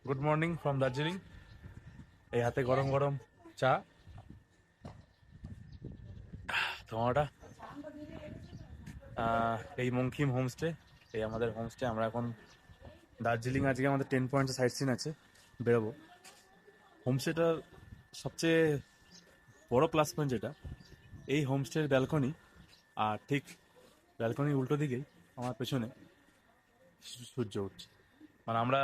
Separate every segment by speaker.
Speaker 1: Good morning from Darjeeling. এই হাতে গরম গরম চা, তোমারটা। এই মঙ্কিম হোমস্টে, এই আমাদের হোমস্টে। আমরা এখন দার্জিলিং, আজকে আমাদের 10 পয়েন্টস সাইট সিন আছে, বেরোবো। হোমস্টেটার সবচেয়ে বড় প্লাস পয়েন্ট যেটা, এই হোমস্টের ব্যালকনি, আর ঠিক ব্যালকনির উল্টো দিকেই আমার পেছনে সূর্য উঠছে। মানে আমরা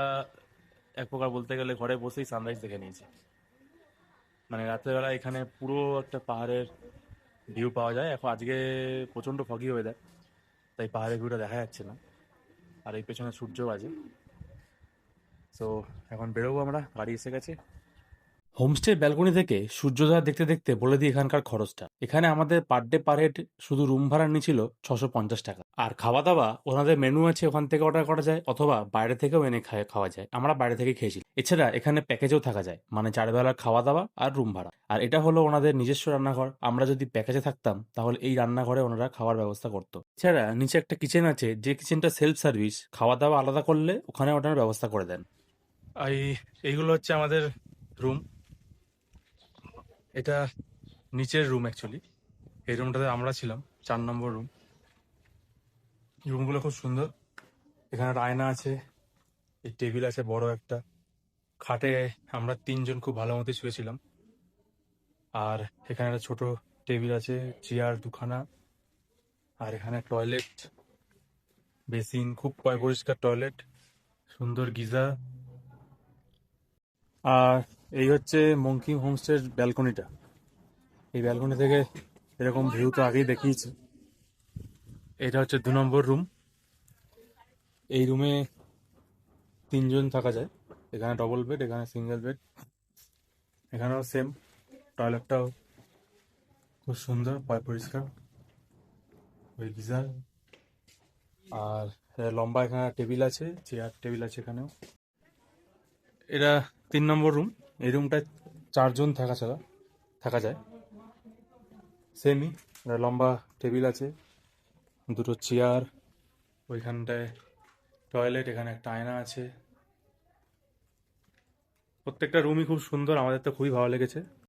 Speaker 1: এক প্রকার বলতে গেলে ঘরে বসেই সানরাইজ দেখে নিয়েছি। মানে রাত্রেবেলা এখানে পুরো একটা পাহাড়ের ভিউ পাওয়া যায়। এখন আজকে প্রচণ্ড ফগি ওয়েদার, তাই পাহাড়ের ভিউটা দেখা যাচ্ছে না। আর এই পেছনে সূর্য আছে। সো এখন বেরোবো, আমরা গাড়ি এসে গেছে। হোমস্টের ব্যালকনি থেকে সূর্যোদয় দেখতে দেখতে বলে দিই এখানকার খরচটা। এখানে আমাদের পার ডে পার হেড শুধু রুম ভাড়া নিয়েছিল 650 টাকা। আর খাওয়া দাওয়া ওনাদের মেনু আছে, ওখান থেকে অর্ডার করা যায়, অথবা বাইরে থেকেও এনে খাওয়া যায়। আমরা বাইরে থেকে খেয়েছি। এছাড়া এখানে প্যাকেজেও থাকা যায়, মানে 4 বেলার খাওয়া দাওয়া আর রুম ভাড়া। আর এটা হলো ওনাদের নিজস্ব রান্নাঘর। আমরা যদি প্যাকেজে থাকতাম তাহলে এই রান্নাঘরে ওনারা খাওয়ার ব্যবস্থা করতো। এছাড়া নিচে একটা কিচেন আছে, যে কিচেনটা সেলফ সার্ভিস। খাওয়া দাওয়া আলাদা করলে ওখানে ওনার ব্যবস্থা করে দেন। এই এইগুলো হচ্ছে আমাদের রুম। এটা নিচের রুম অ্যাকচুয়ালি। এই রুমটাতে আমরা ছিলাম, 4 নম্বর রুম। রুমগুলো খুব সুন্দর। এখানে একটা আয়না আছে, এই টেবিল আছে বড় একটা। খাটে আমরা 3 জন খুব ভালো মতো শুয়েছিলাম। আর এখানে একটা ছোট টেবিল আছে, চেয়ার দুখানা। আর এখানে টয়লেট, বেসিন, খুব পরিষ্কার টয়লেট, সুন্দর গিজার। আর এই হচ্ছে মঙ্কিম হোমস্টের ব্যালকনিটা। এই ব্যালকনি থেকে এরকম ভিউ তো আগেই দেখিয়েছি। এটা হচ্ছে 2 নম্বর রুম। এই রুমে 3 জন থাকা যায়। এখানে ডবল বেড, এখানে সিঙ্গেল বেড। এখানেও সেম, টয়লেটটাও খুব সুন্দর, পরিষ্কার, ওই গিজার। আর লম্বা এখানে টেবিল আছে, চেয়ার টেবিল আছে এখানেও। এটা 3 নম্বর রুম। এই রুমটায় 4 জন থাকা যায়। সেমই, লম্বা টেবিল আছে, দুটো চেয়ার, ওইখানটায় টয়লেট, এখানে একটা আয়না আছে। প্রত্যেকটা রুমই খুব সুন্দর, আমাদের তো খুবই ভালো লেগেছে।